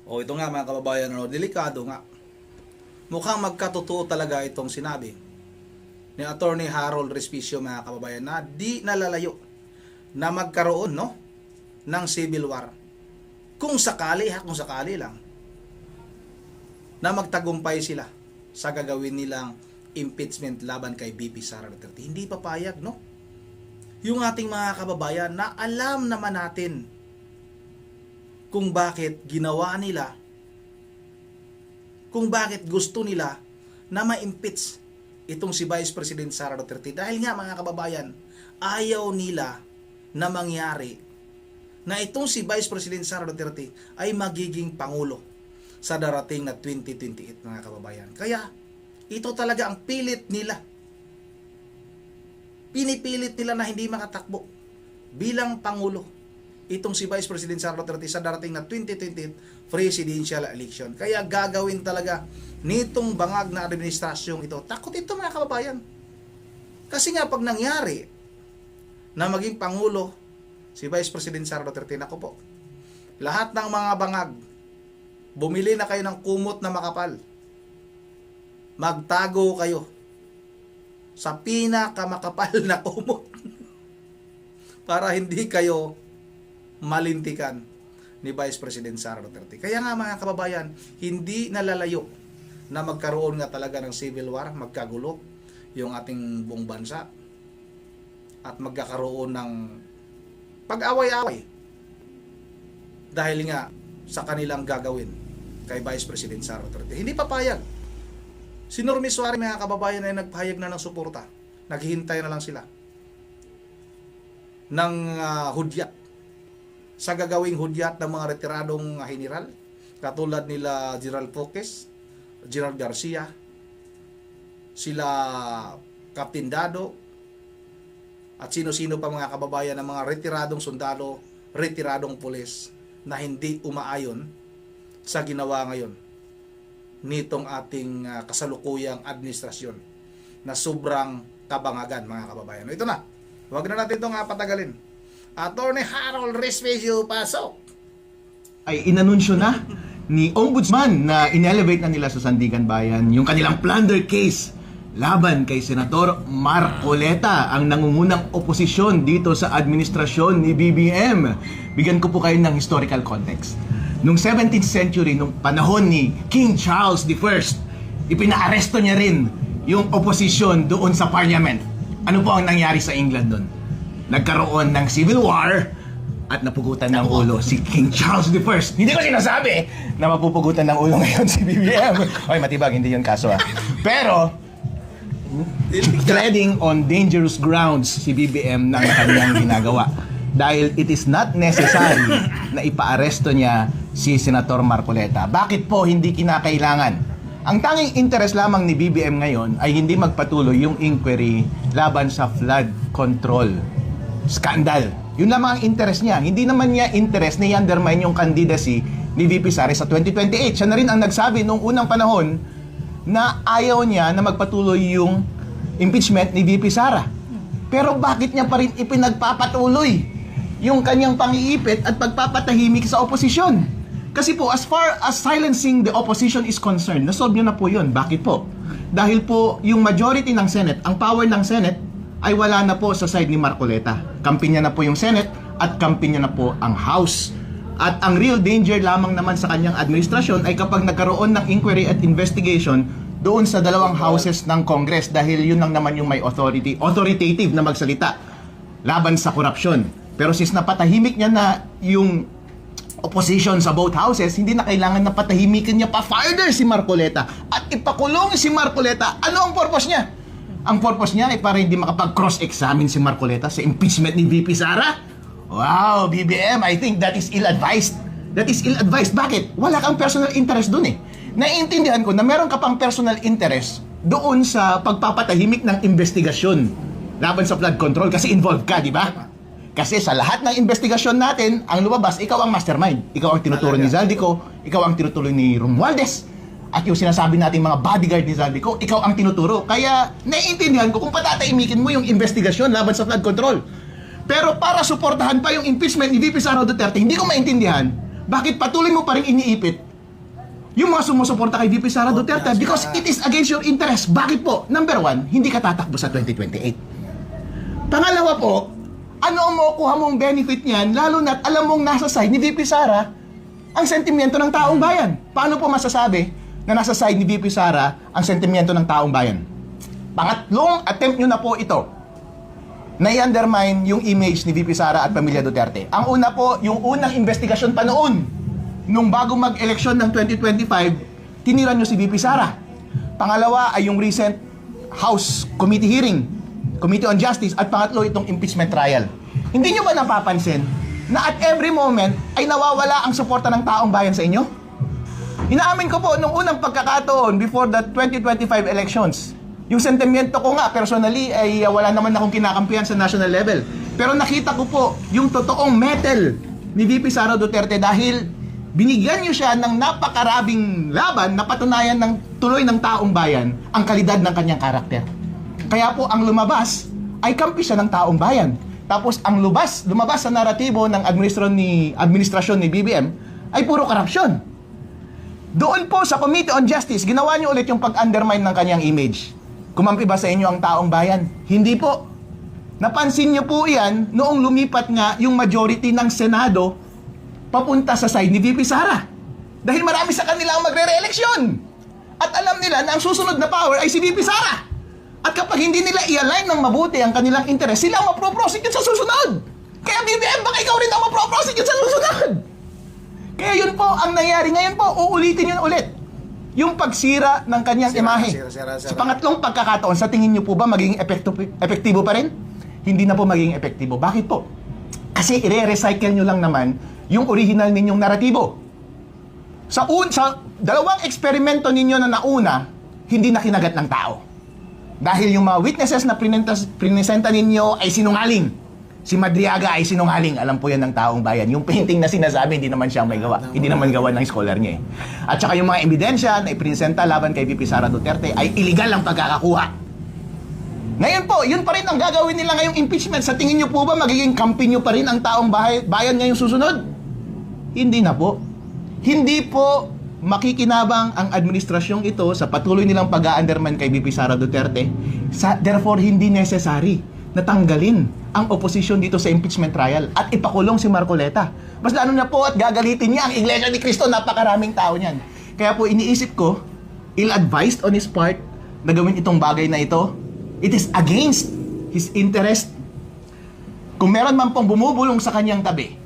O ito nga mga kababayan, delikado nga. Mukhang magkatotoo talaga itong sinabi ni Attorney Harold Respicio mga kababayan na di nalalayo na magkaroon ng civil war. Kung sakali lang na magtagumpay sila sa gagawin nilang impeachment laban kay BP Sara Duterte. Hindi papayag, yung ating mga kababayan na alam naman natin kung bakit ginawa nila, kung bakit gusto nila na ma-impeach itong si Vice President Sara Duterte. Dahil nga mga kababayan, ayaw nila na mangyari na itong si Vice President Sara Duterte ay magiging pangulo sa darating na 2028 mga kababayan. Kaya ito talaga ang pilit nila. Pinipilit nila na hindi makatakbo bilang pangulo itong si Vice President Sara Duterte sa darating na 2028 presidential election. Kaya gagawin talaga nitong bangag na administrasyong ito. Takot ito mga kababayan. Kasi nga pag nangyari na maging pangulo si Vice President Sara Duterte, naku po, lahat ng mga bangag, bumili na kayo ng kumot na makapal. Magtago kayo sa pinakamakapal na kumot para hindi kayo malintikan ni Vice President Sara Duterte. Kaya nga mga kababayan, hindi nalalayo na magkaroon nga talaga ng civil war, magkagulo yung ating buong bansa at magkakaroon ng pag-away-away dahil nga sa kanilang gagawin kay Vice President Sara Duterte. Hindi papayag. Si Normie Suarez mga kababayan ay nagpahayag na ng suporta. Naghihintay na lang sila ng hudyat sa gagawing hudyat ng mga retiradong general katulad nila General Foques, General Garcia, sila Captain Dado, at sino-sino pa mga kababayan ng mga retiradong sundalo, retiradong pulis na hindi umaayon sa ginawa ngayon nitong ating kasalukuyang administrasyon na sobrang kabangagan mga kababayan. Ito na, huwag na natin itong patagalin. Attorney Harold Respicio, pasok! Ay inanunsyo na ni Ombudsman na inelevate na nila sa Sandigan Bayan yung kanilang plunder case laban kay Senator Marcoleta, ang nangungunang oposisyon dito sa administrasyon ni BBM. Bigyan ko po kayo ng historical context. Noong 17th century, nung panahon ni King Charles I, ipinaaresto niya rin yung oposisyon doon sa parliament. Ano po ang nangyari sa England doon? Nagkaroon ng civil war at napugutan ng ulo si King Charles I. Hindi ko sinasabi na mapupugutan ng ulo ngayon si BBM. Oy, matibag, hindi yun kaso Pero, treading on dangerous grounds si BBM ng kanyang ginagawa. Dahil it is not necessary na ipaaresto niya si Senator Marcoleta. Bakit po hindi kinakailangan? Ang tanging interest lamang ni BBM ngayon ay hindi magpatuloy yung inquiry laban sa flood control scandal. Yun lamang ang interest niya. Hindi naman niya interest na i-undermine yung candidacy ni VP Sara sa 2028. Siya na rin ang nagsabi noong unang panahon na ayaw niya na magpatuloy yung impeachment ni VP Sara. Pero bakit niya pa rin ipinagpapatuloy yung kanyang pang-iipit at pagpapatahimik sa oposisyon? Kasi po, as far as silencing the opposition is concerned, nasolve nyo na po yun. Bakit po? Dahil po, yung majority ng Senate, ang power ng Senate, ay wala na po sa side ni Marcoleta. Kampi niya na po yung Senate at kampi niya na po ang House. At ang real danger lamang naman sa kanyang administrasyon ay kapag nagkaroon ng inquiry at investigation doon sa dalawang houses ng Congress, dahil yun lang naman yung may authoritative na magsalita laban sa korupsyon. Pero since napatahimik niya na yung opposition sa both houses, hindi na kailangan na patahimikin niya pa further si Marcoleta at ipakulong si Marcoleta. Ano ang purpose niya? Ang purpose niya ay para hindi makapag-cross-examine si Marcoleta sa impeachment ni VP Sara. Wow, BBM, I think that is ill-advised. That is ill-advised. Bakit? Wala kang personal interest dun Naiintindihan ko na meron ka pang personal interest doon sa pagpapatahimik ng investigasyon laban sa flood control kasi involved ka, di ba? Kasi sa lahat ng investigasyon natin, ang lumabas, ikaw ang mastermind. Ikaw ang tinuturo ni Zaldico, ikaw ang tinuturo ni Romualdez, at yung sinasabi nating mga bodyguard ni Zaldico, ikaw ang tinuturo. Kaya naiintindihan ko kung patatahimikin mo yung investigasyon laban sa flood control. Pero para suportahan pa yung impeachment ni VP Sara Duterte, hindi ko maintindihan bakit patuloy mo pa rin iniipit yung mga sumusuporta kay VP Sara Duterte because it is against your interest. Bakit po? Number one, hindi ka tatakbo sa 2028. Pangalawa po, ano ang makukuha mong benefit niyan, lalo na't alam mong nasa side ni VP Sara ang sentimiento ng taong bayan. Paano po masasabi na nasa side ni VP Sara ang sentimiento ng taong bayan? Pangatlong attempt nyo na po ito na i-undermine yung image ni VP Sara at pamilya Duterte. Ang una po, yung unang investigasyon pa noon, nung bago mag-eleksyon ng 2025, tinira nyo si VP Sara. Pangalawa ay yung recent House Committee hearing, Committee on Justice, at pangatlo itong impeachment trial. Hindi nyo ba napapansin na at every moment ay nawawala ang suporta ng taong bayan sa inyo? Inaamin ko po, nung unang pagkakataon before the 2025 elections, yung sentimiento ko nga, personally, ay wala naman akong kinakampihan sa national level. Pero nakita ko po yung totoong mettle ni VP Sara Duterte dahil binigyan niyo siya ng napakarabing laban na patunayan ng tuloy ng taong bayan ang kalidad ng kanyang karakter. Kaya po ang lumabas ay kampi siya ng taong bayan. Tapos ang lumabas sa naratibo ng administrasyon ni BBM ay puro korupsyon. Doon po sa Committee on Justice, ginawa niyo ulit yung pag-undermine ng kanyang image. Kumampi ba sa inyo ang taong bayan? Hindi po. Napansin niyo po yan noong lumipat nga yung majority ng Senado papunta sa side ni VP Sara. Dahil marami sa kanila ang magre-re-eleksyon. At alam nila na ang susunod na power ay si VP Sara. At kapag hindi nila i-align ng mabuti ang kanilang interes, sila ang mapro-prosecute sa susunod. Kaya BBM, baka ikaw rin ang mapro-prosecute sa susunod. Kaya yun po ang nangyari. Ngayon po, uulitin yun ulit. Yung pagsira ng kanyang imahe. Sa pangatlong pagkakataon, sa tingin niyo po ba magiging epektibo pa rin? Hindi na po magiging epektibo. Bakit po? Kasi i-recycle nyo lang naman yung original ninyong naratibo. Sa dalawang eksperimento ninyo na nauna, hindi na kinagat ng tao. Dahil yung mga witnesses na prinesenta ninyo ay sinungaling. Si Madriaga ay sinungaling. Alam po yan ng taong bayan. Yung painting na sinasabi, hindi naman siya may gawa. Hindi naman gawa ng scholar niya eh. At saka yung mga ebidensya na iprinesenta laban kay VP Sara Duterte ay illegal ang pagkakakuha. Ngayon po, yun pa rin ang gagawin nila ngayong impeachment. Sa tingin nyo po ba magiging kampi nyo pa rin ang taong bayan ngayong susunod? Hindi na po. Hindi po makikinabang ang administrasyong ito sa patuloy nilang pag-undermine kay VP Sara Duterte. Therefore, hindi necessary na tanggalin ang oposisyon dito sa impeachment trial at ipakulong si Marcoleta. Mas lalo na po at gagalitin niya ang Iglesia ni Cristo, napakaraming tao niyan. Kaya po iniisip ko, ill-advised on his part na gawin itong bagay na ito. It is against his interest. Kung meron man pong bumubulong sa kanyang tabi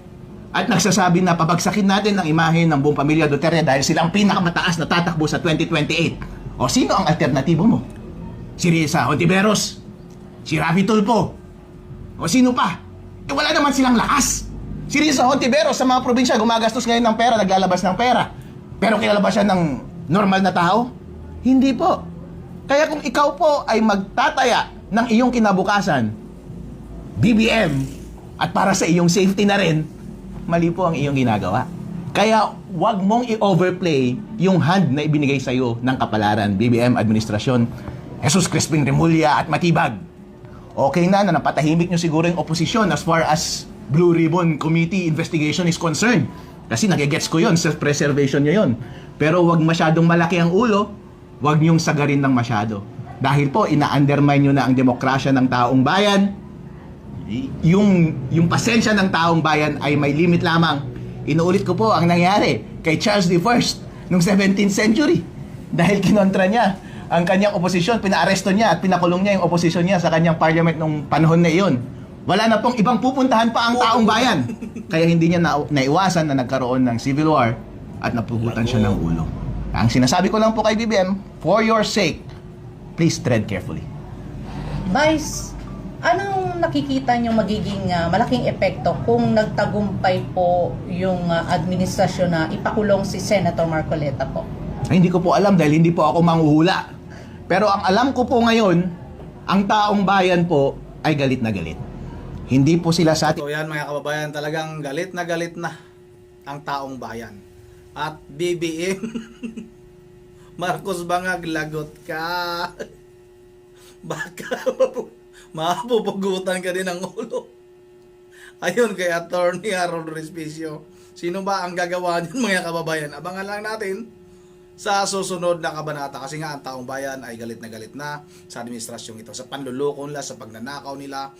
at nagsasabi na pabagsakin natin ang imahe ng buong pamilya Duterte dahil silang pinakamataas na tatakbo sa 2028. O sino ang alternatibo mo? Si Risa Hontiveros? Si Rafi Tulfo? O sino pa? Eh wala naman silang lakas. Si Risa Hontiveros sa mga probinsya gumagastos ngayon ng pera, naglalabas ng pera. Pero kilala ba siya ng normal na tao? Hindi po. Kaya kung ikaw po ay magtataya ng iyong kinabukasan, BBM, at para sa iyong safety na rin, mali po ang iyong ginagawa. Kaya wag mong i-overplay yung hand na ibinigay sa iyo ng kapalaran, BBM administrasyon, Jesus Crispin Remulla at Matibag. Okay na napatahimik nyo siguro yung oposisyon as far as Blue Ribbon Committee investigation is concerned. Kasi nagigets ko yun, self-preservation nyo yun. Pero wag masyadong malaki ang ulo, wag niyong sagarin ng masyado. Dahil po, ina-undermine nyo na ang demokrasya ng taong bayan. Yung pasensya ng taong bayan ay may limit lamang. Inuulit ko po ang nangyari kay Charles I noong 17th century. Dahil kinontra niya ang kanyang oposisyon, pinaaresto niya at pinakulong niya yung oposisyon niya sa kanyang parliament nung panahon na iyon. Wala na pong ibang pupuntahan pa ang taong bayan. Kaya hindi niya naiwasan na nagkaroon ng civil war at napugutan siya ng ulo. Ang sinasabi ko lang po kay BBM, for your sake, please tread carefully. Vice, anong nakikita niyo magiging malaking epekto kung nagtagumpay po yung administrasyon na ipakulong si Senator Marcoleta po? Ay, hindi ko po alam dahil hindi po ako manghuhula. Pero ang alam ko po ngayon, ang taong bayan po ay galit na galit. Hindi po sila sa atin. So yan mga kababayan, talagang galit na ang taong bayan. At BBM, Marcos Bangag, lagot ka. Baka mapupugutan ka din ng ulo. Ayun kay Attorney Harold Respicio. Sino ba ang gagawa niyan mga kababayan? Abangan lang natin sa susunod na kabanata kasi nga ang taong bayan ay galit na sa administrasyong ito, sa panluloko nila, sa pagnanakaw nila,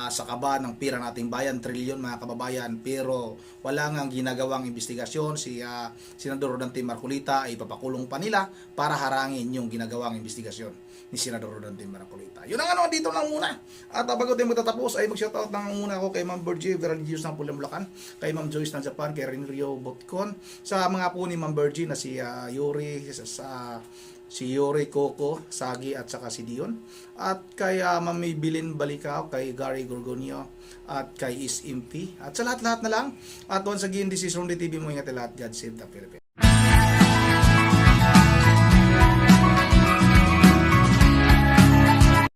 sa kaba ng pira nating bayan, trilyon mga kababayan, pero wala ngang ginagawang investigasyon. Si Senador Rodante Marcolita ay ipapakulong pa nila para harangin yung ginagawang investigasyon ni Senador Rodante Marcolita. Yun ang dito lang muna. At bago tayo magtatapos ay mag-shoutout lang muna ako kay Ma'am Virgie Veraligios ng Pulang Bulacan, kay Ma'am Joyce ng Japan, kay Renrio Botcon, sa mga po ni Ma'am Virgie na si Yuri, si Yuri Coco Sagi at saka si Dion, at kay Ma'am Bilin Balicao, kay Gary Gorgonio at kay Is Impi, at sa lahat-lahat na lang. At once again, this is Ronde TV mo, ingat lahat. God save the Philippines.